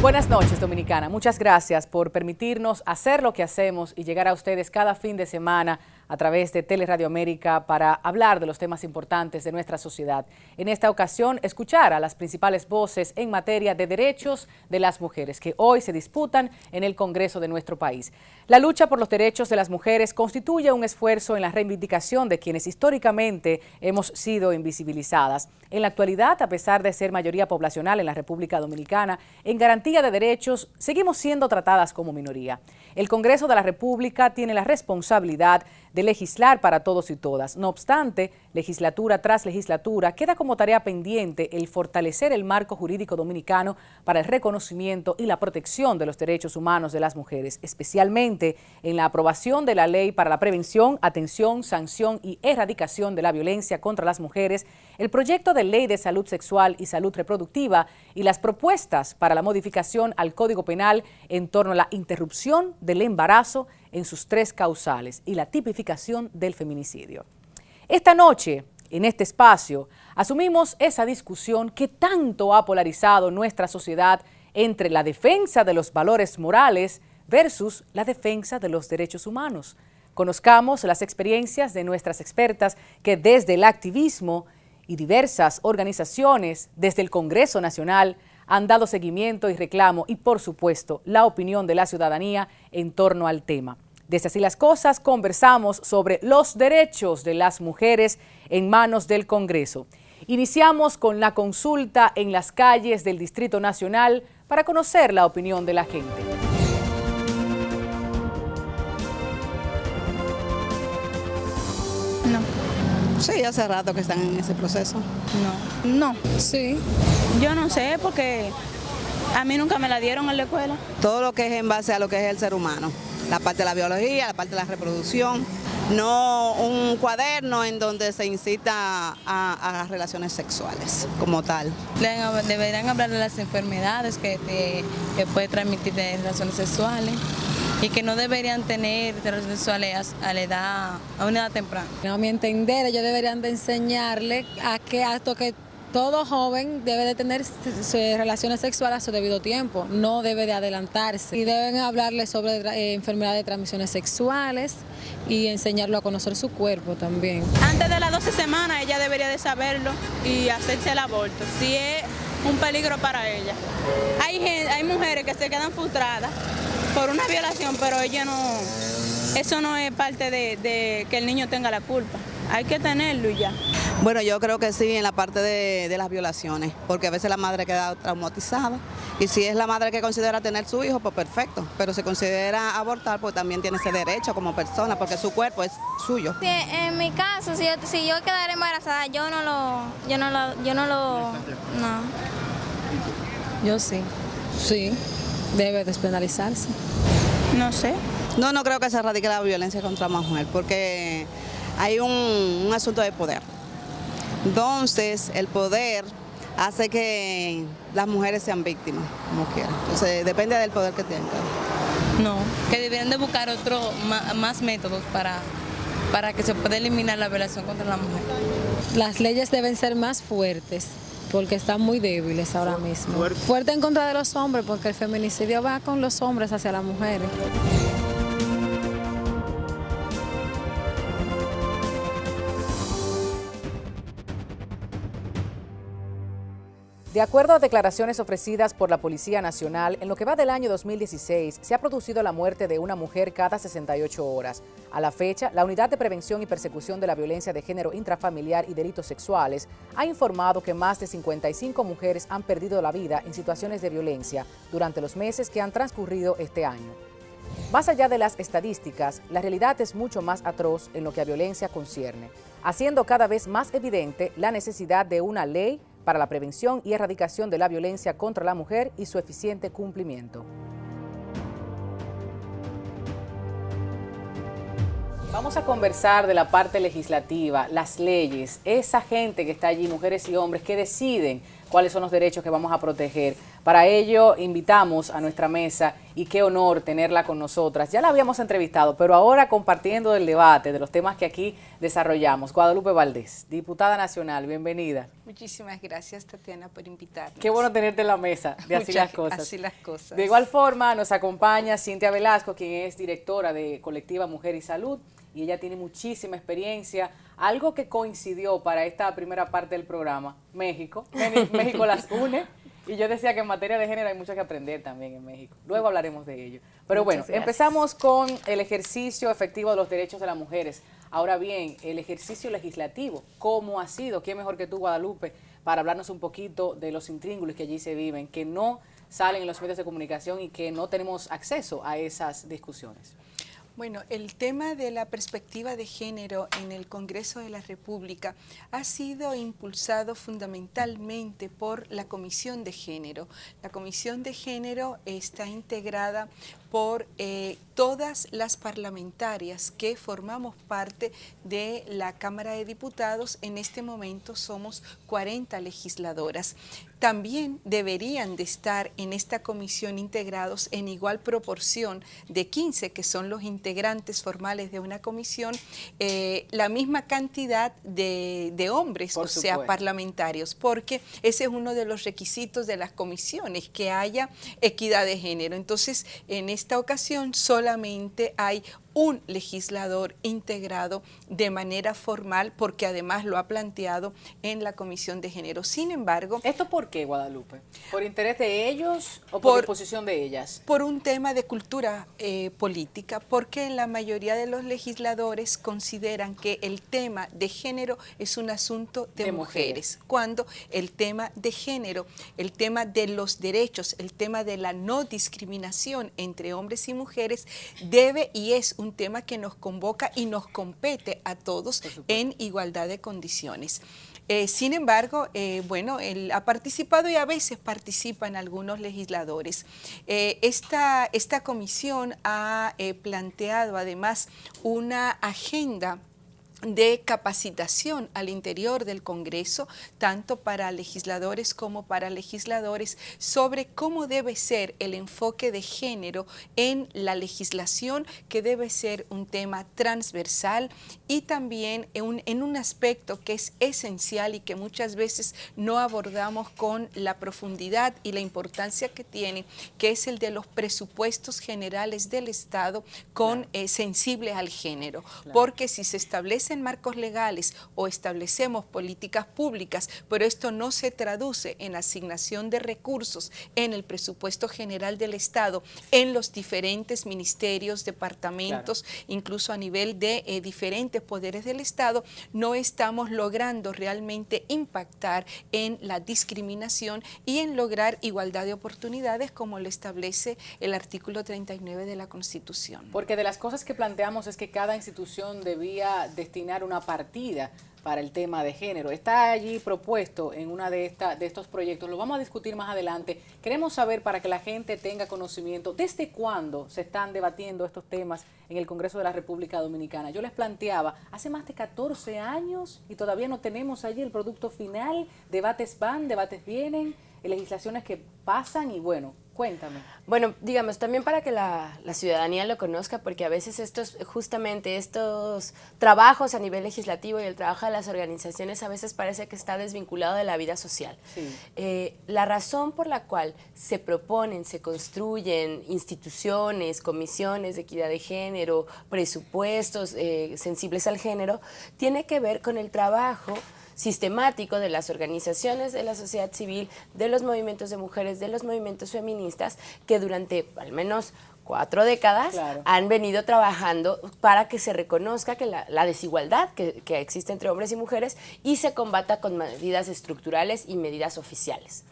Buenas noches, Dominicana. Muchas gracias por permitirnos hacer lo que hacemos y llegar a ustedes cada fin de semana a través de Teleradio América para hablar de los temas importantes de nuestra sociedad. En esta ocasión, escuchar a las principales voces en materia de derechos de las mujeres que hoy se disputan en el Congreso de nuestro país. La lucha por los derechos de las mujeres constituye un esfuerzo en la reivindicación de quienes históricamente hemos sido invisibilizadas. En la actualidad, a pesar de ser mayoría poblacional en la República Dominicana, en garantía de derechos seguimos siendo tratadas como minoría. El Congreso de la República tiene la responsabilidad de legislar para todos y todas. No obstante, legislatura tras legislatura, queda como tarea pendiente el fortalecer el marco jurídico dominicano para el reconocimiento y la protección de los derechos humanos de las mujeres, especialmente en la aprobación de la Ley para la Prevención, Atención, Sanción y Erradicación de la Violencia contra las Mujeres, el proyecto de Ley de Salud Sexual y Salud Reproductiva y las propuestas para la modificación al Código Penal en torno a la interrupción del embarazo en sus 3 causales y la tipificación del feminicidio. Esta noche, en este espacio, asumimos esa discusión que tanto ha polarizado nuestra sociedad entre la defensa de los valores morales versus la defensa de los derechos humanos. Conozcamos las experiencias de nuestras expertas que desde el activismo y diversas organizaciones, desde el Congreso Nacional, han dado seguimiento y reclamo y, por supuesto, la opinión de la ciudadanía en torno al tema. Desde Así las Cosas conversamos sobre los derechos de las mujeres en manos del Congreso. Iniciamos con la consulta en las calles del Distrito Nacional para conocer la opinión de la gente. No. Sí, hace rato que están en ese proceso. No. Sí. Yo no sé porque a mí nunca me la dieron en la escuela. Todo lo que es en base a lo que es el ser humano. La parte de la biología, la parte de la reproducción. No un cuaderno en donde se incita a las relaciones sexuales como tal. Deberían hablar de las enfermedades que puede transmitir de relaciones sexuales y que no deberían tener relaciones sexuales a una edad temprana. A mi entender, ellos deberían de enseñarle a que todo joven debe de tener relaciones sexuales a su debido tiempo, no debe de adelantarse. Y deben hablarle sobre enfermedades de transmisiones sexuales y enseñarlo a conocer su cuerpo también. Antes de las 12 semanas ella debería de saberlo y hacerse el aborto, si es un peligro para ella. Hay mujeres que se quedan frustradas por una violación, pero eso no es parte de que el niño tenga la culpa. Hay que tenerlo y ya. Bueno, yo creo que sí en la parte de las violaciones, porque a veces la madre queda traumatizada y si es la madre que considera tener su hijo, pues perfecto, pero si considera abortar, pues también tiene ese derecho como persona, porque su cuerpo es suyo. Sí, en mi caso, si yo quedara embarazada, no. Yo sí. Sí, debe despenalizarse. No sé. No creo que se erradique la violencia contra la mujer, porque hay un asunto de poder. Entonces, el poder hace que las mujeres sean víctimas, como quieran. Entonces, depende del poder que tengan. No, que deberían de buscar más métodos para que se pueda eliminar la violación contra la mujer. Las leyes deben ser más fuertes porque están muy débiles ahora mismo. Fuerte en contra de los hombres porque el feminicidio va con los hombres hacia las mujeres. De acuerdo a declaraciones ofrecidas por la Policía Nacional, en lo que va del año 2016 se ha producido la muerte de una mujer cada 68 horas. A la fecha, la Unidad de Prevención y Persecución de la Violencia de Género Intrafamiliar y Delitos Sexuales ha informado que más de 55 mujeres han perdido la vida en situaciones de violencia durante los meses que han transcurrido este año. Más allá de las estadísticas, la realidad es mucho más atroz en lo que a violencia concierne, haciendo cada vez más evidente la necesidad de una ley para la prevención y erradicación de la violencia contra la mujer y su eficiente cumplimiento. Vamos a conversar de la parte legislativa, las leyes, esa gente que está allí, mujeres y hombres, que deciden cuáles son los derechos que vamos a proteger. Para ello, invitamos a nuestra mesa y qué honor tenerla con nosotras. Ya la habíamos entrevistado, pero ahora compartiendo el debate de los temas que aquí desarrollamos. Guadalupe Valdés, diputada nacional, bienvenida. Muchísimas gracias, Tatiana, por invitarnos. Qué bueno tenerte en la mesa de Así las Cosas. Así las Cosas. De igual forma nos acompaña Cintia Velasco, quien es directora de Colectiva Mujer y Salud, y ella tiene muchísima experiencia. Algo que coincidió para esta primera parte del programa, México. México las une. Y yo decía que en materia de género hay mucho que aprender también en México. Luego hablaremos de ello. Pero bueno, empezamos con el ejercicio efectivo de los derechos de las mujeres. Ahora bien, el ejercicio legislativo, ¿cómo ha sido? ¿Quién mejor que tú, Guadalupe, para hablarnos un poquito de los intríngulis que allí se viven, que no salen en los medios de comunicación y que no tenemos acceso a esas discusiones? Bueno, el tema de la perspectiva de género en el Congreso de la República ha sido impulsado fundamentalmente por la Comisión de Género. La Comisión de Género está integrada por todas las parlamentarias que formamos parte de la Cámara de Diputados. En este momento somos 40 legisladoras. También deberían de estar en esta comisión integrados en igual proporción de 15, que son los integrantes formales de una comisión, la misma cantidad de hombres, o sea, parlamentarios, porque ese es uno de los requisitos de las comisiones, que haya equidad de género. Entonces, en esta ocasión solamente hay un legislador integrado de manera formal, porque además lo ha planteado en la Comisión de Género. Sin embargo... ¿Esto por qué, Guadalupe? ¿Por interés de ellos o por disposición de ellas? Por un tema de cultura política, porque la mayoría de los legisladores consideran que el tema de género es un asunto de mujeres, cuando el tema de género, el tema de los derechos, el tema de la no discriminación entre hombres y mujeres debe y es un tema que nos convoca y nos compete a todos en igualdad de condiciones. Sin embargo, bueno, él ha participado y a veces participan algunos legisladores. Esta comisión ha planteado además una agenda de capacitación al interior del Congreso, tanto para legisladores como para legisladores, sobre cómo debe ser el enfoque de género en la legislación, que debe ser un tema transversal y también en un aspecto que es esencial y que muchas veces no abordamos con la profundidad y la importancia que tiene, que es el de los presupuestos generales del Estado sensibles al género, porque si se establecen marcos legales o establecemos políticas públicas, pero esto no se traduce en asignación de recursos en el presupuesto general del Estado, en los diferentes ministerios, departamentos, incluso a nivel de diferentes poderes del Estado, no estamos logrando realmente impactar en la discriminación y en lograr igualdad de oportunidades, como lo establece el artículo 39 de la Constitución. Porque de las cosas que planteamos es que cada institución debía destinar una partida para el tema de género. Está allí propuesto en una de estos proyectos, lo vamos a discutir más adelante. Queremos saber, para que la gente tenga conocimiento, ¿desde cuándo se están debatiendo estos temas en el Congreso de la República Dominicana? Yo les planteaba, hace más de 14 años y todavía no tenemos allí el producto final. Debates van, debates vienen, legislaciones que pasan y bueno, cuéntame. Bueno, digamos, también para que la ciudadanía lo conozca, porque a veces estos trabajos a nivel legislativo y el trabajo de las organizaciones a veces parece que está desvinculado de la vida social. Sí. La razón por la cual se proponen, se construyen instituciones, comisiones de equidad de género, presupuestos sensibles al género, tiene que ver con el trabajo sistemático de las organizaciones de la sociedad civil, de los movimientos de mujeres, de los movimientos feministas, que durante al menos 4 décadas han venido trabajando para que se reconozca que la desigualdad que existe entre hombres y mujeres y se combata con medidas estructurales y medidas oficiales.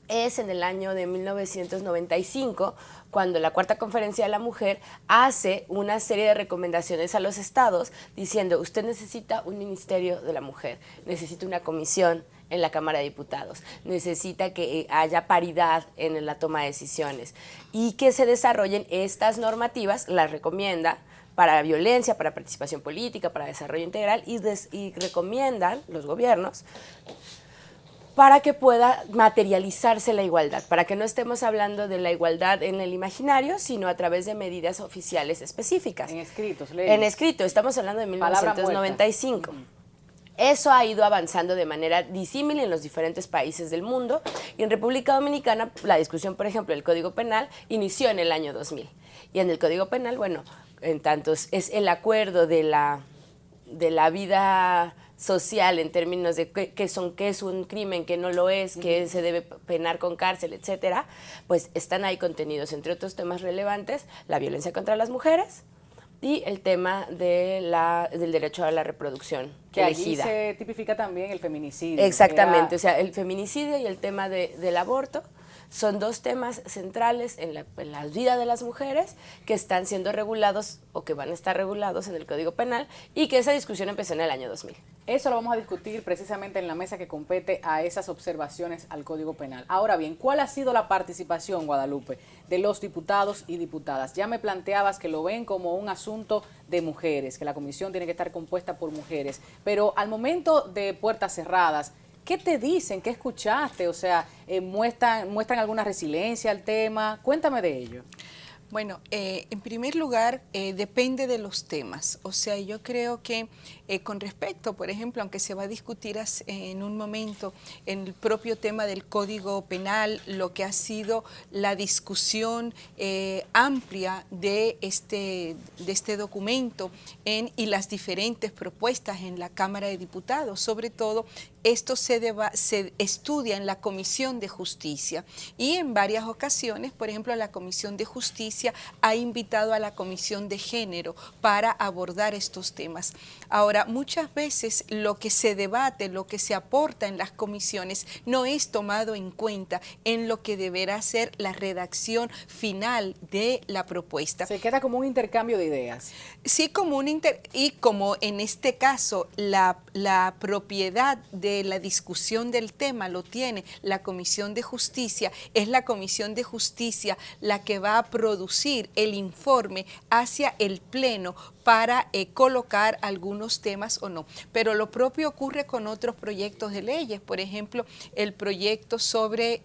Es en el año de 1995 cuando la Cuarta Conferencia de la Mujer hace una serie de recomendaciones a los estados diciendo: usted necesita un ministerio de la mujer, necesita una comisión en la Cámara de Diputados, necesita que haya paridad en la toma de decisiones y que se desarrollen estas normativas, las recomienda para violencia, para participación política, para desarrollo integral y recomiendan los gobiernos para que pueda materializarse la igualdad, para que no estemos hablando de la igualdad en el imaginario, sino a través de medidas oficiales específicas. En escritos, En escrito, estamos hablando de 1995. Eso ha ido avanzando de manera disímil en los diferentes países del mundo, y en República Dominicana la discusión, por ejemplo, del Código Penal inició en el año 2000. Y en el Código Penal, bueno, en tanto es el acuerdo de la vida social en términos de qué es un crimen, qué no lo es, qué se debe penar con cárcel, etcétera, pues están ahí contenidos, entre otros temas relevantes, la violencia contra las mujeres y el tema del derecho a la reproducción que elegida. allí se tipifica también el feminicidio. Exactamente, o sea, el feminicidio y el tema del aborto son dos temas centrales en la vida de las mujeres que están siendo regulados o que van a estar regulados en el Código Penal, y que esa discusión empezó en el año 2000. Eso lo vamos a discutir precisamente en la mesa que compete a esas observaciones al Código Penal. Ahora bien, ¿cuál ha sido la participación, Guadalupe, de los diputados y diputadas? Ya me planteabas que lo ven como un asunto de mujeres, que la comisión tiene que estar compuesta por mujeres, pero al momento de puertas cerradas, ¿qué te dicen? ¿Qué escuchaste? O sea, ¿muestran alguna resiliencia al tema? Cuéntame de ello. Bueno, en primer lugar, depende de los temas. O sea, yo creo que con respecto, por ejemplo, aunque se va a discutir en un momento en el propio tema del Código Penal, lo que ha sido la discusión amplia de este documento y las diferentes propuestas en la Cámara de Diputados, sobre todo, esto se estudia en la Comisión de Justicia, y en varias ocasiones, por ejemplo, la Comisión de Justicia ha invitado a la Comisión de Género para abordar estos temas. Ahora, muchas veces lo que se debate, lo que se aporta en las comisiones no es tomado en cuenta en lo que deberá ser la redacción final de la propuesta. Se queda como un intercambio de ideas. Sí, como y como en este caso la propiedad de la discusión del tema lo tiene la Comisión de Justicia, es la Comisión de Justicia la que va a producir el informe hacia el Pleno para colocar algunos temas o no. Pero lo propio ocurre con otros proyectos de leyes, por ejemplo, el proyecto sobre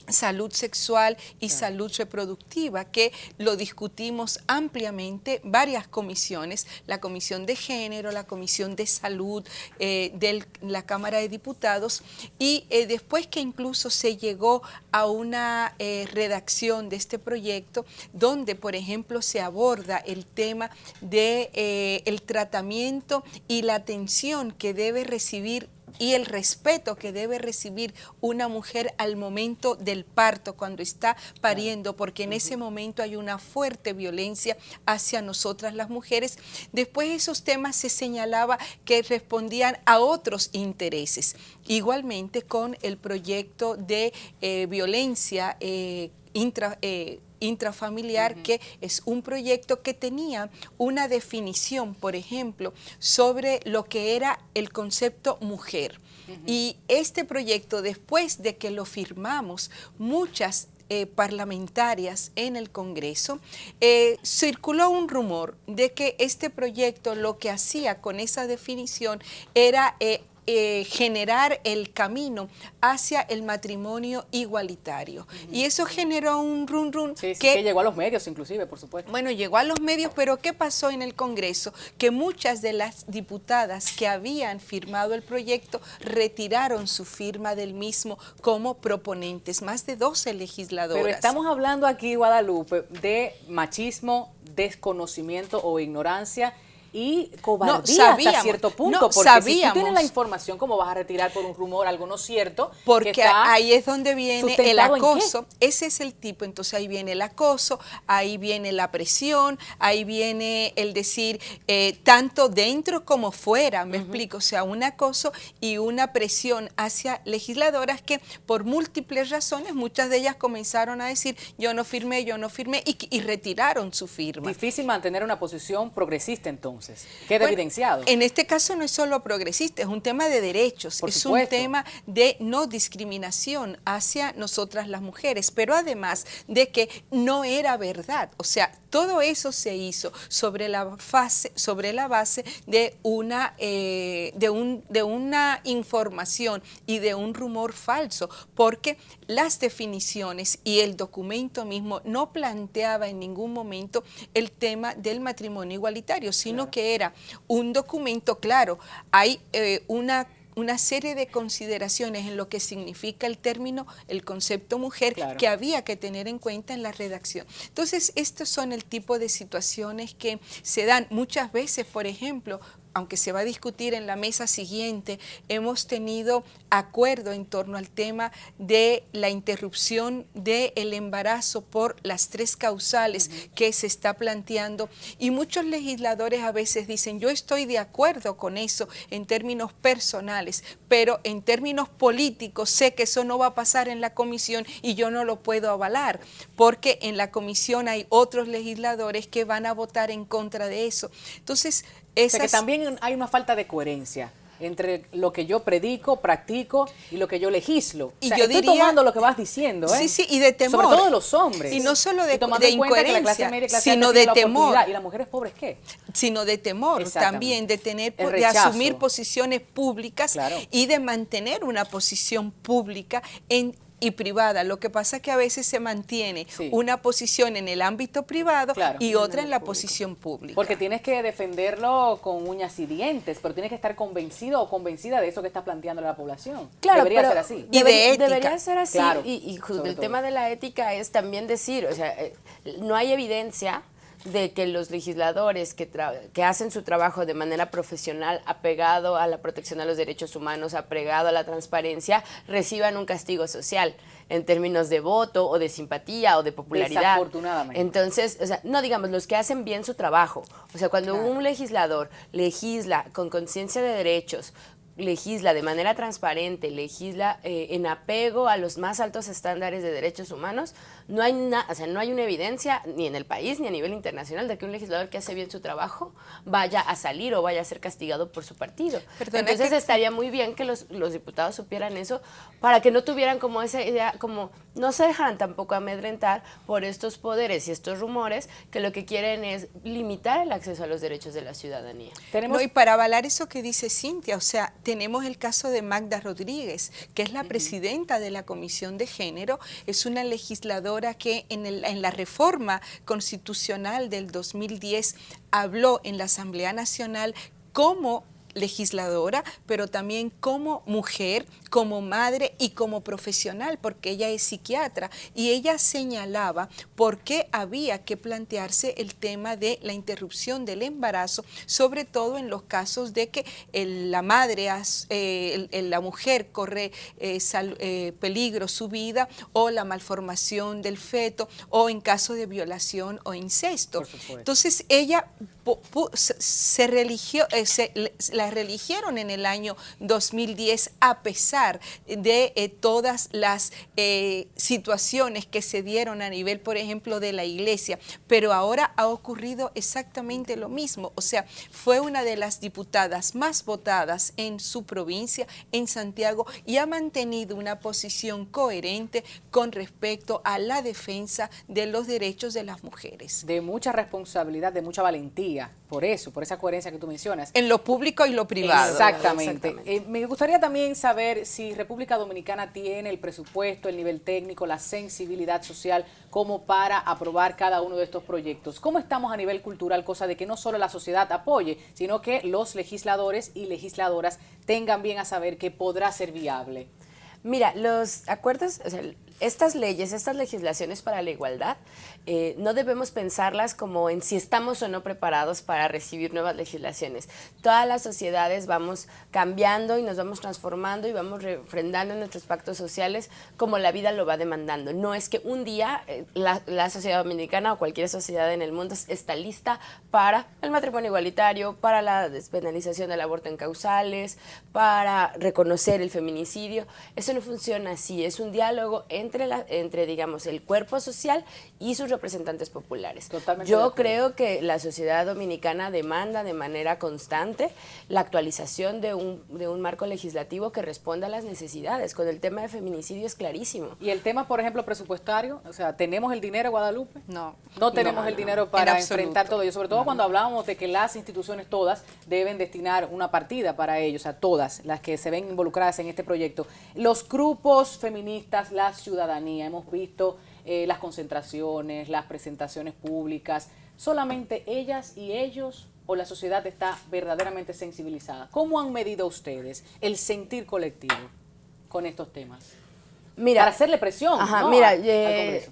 salud sexual y salud reproductiva, que lo discutimos ampliamente, varias comisiones, la Comisión de Género, la Comisión de Salud de la Cámara de Diputados, y después que incluso se llegó a una redacción de este proyecto donde, por ejemplo, se aborda el tema de el tratamiento y la atención que debe recibir y el respeto que debe recibir una mujer al momento del parto, cuando está pariendo, porque en ese momento hay una fuerte violencia hacia nosotras las mujeres. Después esos temas se señalaba que respondían a otros intereses. Igualmente con el proyecto de violencia intrafamiliar, que es un proyecto que tenía una definición, por ejemplo, sobre lo que era el concepto mujer. Y este proyecto, después de que lo firmamos, muchas parlamentarias en el Congreso, circuló un rumor de que este proyecto lo que hacía con esa definición era generar el camino hacia el matrimonio igualitario. Y eso generó un run que llegó a los medios inclusive, por supuesto. Bueno, llegó a los medios, pero ¿qué pasó en el Congreso? Que muchas de las diputadas que habían firmado el proyecto retiraron su firma del mismo como proponentes, más de 12 legisladoras. Pero estamos hablando aquí, Guadalupe, de machismo, desconocimiento o ignorancia y cobardía hasta cierto punto, porque si tú tienes la información, ¿cómo vas a retirar por un rumor algo no cierto? Porque ahí es donde viene el acoso. Ese es el tipo. Entonces ahí viene el acoso, ahí viene la presión, ahí viene el decir tanto dentro como fuera, me explico, o sea, un acoso y una presión hacia legisladoras que por múltiples razones, muchas de ellas comenzaron a decir yo no firmé y retiraron su firma. Difícil mantener una posición progresista entonces. entonces. Queda evidenciado. En este caso no es solo progresista, es un tema de derechos, Por es supuesto. un tema de no discriminación hacia nosotras las mujeres, pero además de que no era verdad. O sea, todo eso se hizo sobre la base de una información y de un rumor falso, porque las definiciones y el documento mismo no planteaba en ningún momento el tema del matrimonio igualitario, sino que era un documento claro. Hay una serie de consideraciones en lo que significa el término, el concepto mujer, que había que tener en cuenta en la redacción. Entonces, estos son el tipo de situaciones que se dan muchas veces, por ejemplo, aunque se va a discutir en la mesa siguiente, hemos tenido acuerdo en torno al tema de la interrupción del embarazo por las 3 causales que se está planteando, y muchos legisladores a veces dicen, yo estoy de acuerdo con eso en términos personales, pero en términos políticos sé que eso no va a pasar en la comisión y yo no lo puedo avalar, porque en la comisión hay otros legisladores que van a votar en contra de eso. Entonces, o sea que también hay una falta de coherencia entre lo que yo predico, practico y lo que yo legislo. Y o sea, yo estoy diría, tomando lo que vas diciendo, ¿eh? Sí, sí, y de temor. Sobre todo los hombres. Y no solo de incoherencia, sino de temor. ¿Y las mujeres pobres qué? Sino de temor también, de tener, de asumir posiciones públicas y de mantener una posición pública y privada. Lo que pasa es que a veces se mantiene una posición en el ámbito privado y otra en la posición pública. Porque tienes que defenderlo con uñas y dientes, pero tienes que estar convencido o convencida de eso que está planteando la población. Claro, debería ser así. Y de ética. Debería ser así. Claro, y el tema de la ética es también decir, o sea, no hay evidencia de que los legisladores que hacen su trabajo de manera profesional, apegado a la protección de los derechos humanos, apegado a la transparencia, reciban un castigo social en términos de voto o de simpatía o de popularidad. Desafortunadamente. Entonces, o sea, no digamos, los que hacen bien su trabajo. O sea, cuando un legislador legisla con conciencia de derechos, legisla de manera transparente, legisla en apego a los más altos estándares de derechos humanos, no hay o sea, no hay una evidencia ni en el país ni a nivel internacional de que un legislador que hace bien su trabajo vaya a salir o vaya a ser castigado por su partido. Entonces estaría muy bien que los diputados supieran eso para que no tuvieran como esa idea, como no se dejaran tampoco amedrentar por estos poderes y estos rumores que lo que quieren es limitar el acceso a los derechos de la ciudadanía. No, y para avalar eso que dice Cintia, o sea, tenemos el caso de Magda Rodríguez, que es la presidenta de la Comisión de Género, es una legisladora que en la reforma constitucional del 2010 habló en la Asamblea Nacional como legisladora, pero también como mujer, como madre y como profesional, porque ella es psiquiatra, y ella señalaba por qué había que plantearse el tema de la interrupción del embarazo, sobre todo en los casos de que la madre, la mujer corre peligro su vida, o la malformación del feto, o en caso de violación o incesto. Entonces ella la religieron en el año 2010 a pesar de todas las situaciones que se dieron a nivel, por ejemplo, de la iglesia, pero ahora ha ocurrido exactamente lo mismo. O sea, fue una de las diputadas más votadas en su provincia, en Santiago, y ha mantenido una posición coherente con respecto a la defensa de los derechos de las mujeres. De mucha responsabilidad, de mucha valentía, por eso, por esa coherencia que tú mencionas. En lo público y lo privado. Exactamente. Me gustaría también saber si República Dominicana tiene el presupuesto, el nivel técnico, la sensibilidad social como para aprobar cada uno de estos proyectos. ¿Cómo estamos a nivel cultural? Cosa de que no solo la sociedad apoye, sino que los legisladores y legisladoras tengan bien a saber que podrá ser viable. Mira, los acuerdos, o sea, estas leyes, estas legislaciones para la igualdad, no debemos pensarlas como en si estamos o no preparados para recibir nuevas legislaciones. Todas las sociedades vamos cambiando y nos vamos transformando y vamos refrendando nuestros pactos sociales como la vida lo va demandando. No es que un día la sociedad dominicana o cualquier sociedad en el mundo está lista para el matrimonio igualitario, para la despenalización del aborto en causales, para reconocer el feminicidio. Eso no funciona así, es un diálogo entre entre digamos, el cuerpo social y sus representantes populares. Totalmente Yo creo que la sociedad dominicana demanda de manera constante la actualización de un marco legislativo que responda a las necesidades. Con el tema de feminicidio es clarísimo. Y el tema, por ejemplo, presupuestario, o sea, ¿tenemos el dinero, Guadalupe? No. No tenemos el dinero para enfrentar todo ello, sobre todo cuando hablábamos de que las instituciones todas deben destinar una partida para ello, o sea, todas las que se ven involucradas en este proyecto. Los grupos feministas, la ciudadanía, hemos visto las concentraciones, las presentaciones públicas, solamente ellas y ellos o la sociedad está verdaderamente sensibilizada. ¿Cómo han medido ustedes el sentir colectivo con estos temas? Mira, para hacerle presión, ¿no? Mira, al Congreso.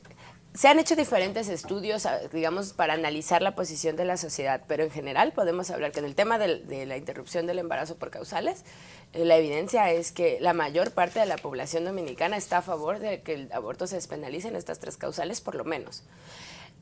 Se han hecho diferentes estudios, digamos, para analizar la posición de la sociedad, pero en general podemos hablar que en el tema de la interrupción del embarazo por causales, la evidencia es que la mayor parte de la población dominicana está a favor de que el aborto se despenalice en estas 3 causales, por lo menos.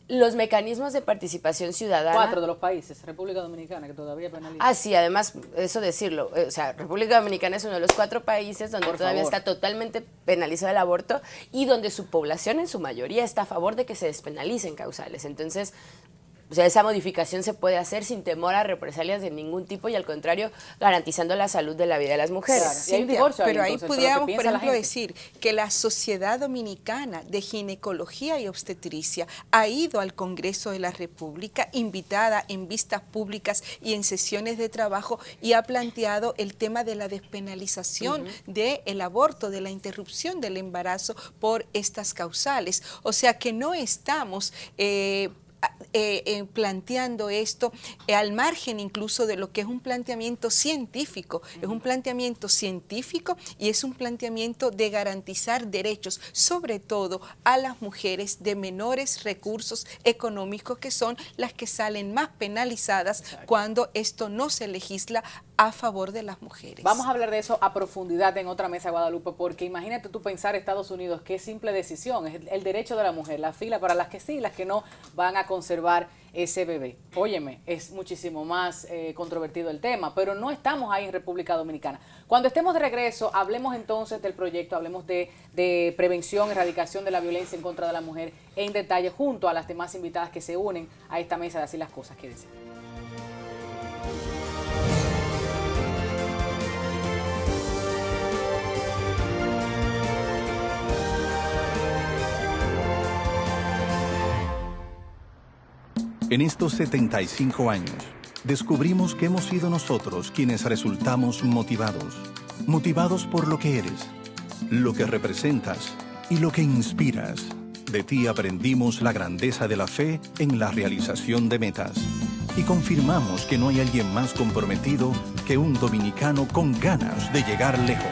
Los mecanismos de participación ciudadana... 4 de los países, República Dominicana, que todavía penaliza. Ah, sí, además, eso decirlo, o sea, República Dominicana es uno de los 4 países donde todavía está totalmente penalizado el aborto y donde su población en su mayoría está a favor de que se despenalicen causales. Entonces, o sea, esa modificación se puede hacer sin temor a represalias de ningún tipo y al contrario, garantizando la salud de la vida de las mujeres. Claro. Y hay un divorcio pero ahí, ahí entonces, pudiéramos, por la ejemplo, gente. decir que la Sociedad Dominicana de Ginecología y Obstetricia ha ido al Congreso de la República, invitada en vistas públicas y en sesiones de trabajo, y ha planteado el tema de la despenalización del aborto, de la interrupción del embarazo por estas causales. O sea que no estamos... planteando esto al margen incluso de lo que es un planteamiento científico. Es un planteamiento científico y es un planteamiento de garantizar derechos, sobre todo a las mujeres de menores recursos económicos, que son las que salen más penalizadas cuando esto no se legisla a favor de las mujeres. Vamos a hablar de eso a profundidad en otra mesa, Guadalupe, porque imagínate tú pensar Estados Unidos, qué simple decisión, es el derecho de la mujer, la fila para las que sí, las que no van a conservar ese bebé. Óyeme, es muchísimo más controvertido el tema, pero no estamos ahí en República Dominicana. Cuando estemos de regreso, hablemos entonces del proyecto, hablemos de prevención, erradicación de la violencia en contra de la mujer en detalle, junto a las demás invitadas que se unen a esta mesa de Así las Cosas. Quédense. En estos 75 años, descubrimos que hemos sido nosotros quienes resultamos motivados por lo que eres, lo que representas y lo que inspiras. De ti aprendimos la grandeza de la fe en la realización de metas y confirmamos que no hay alguien más comprometido que un dominicano con ganas de llegar lejos.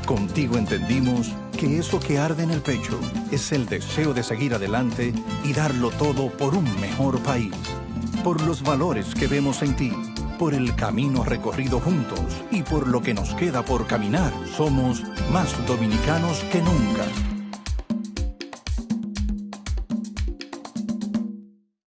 Contigo entendimos que eso que arde en el pecho es el deseo de seguir adelante y darlo todo por un mejor país, por los valores que vemos en ti, por el camino recorrido juntos y por lo que nos queda por caminar. Somos más dominicanos que nunca.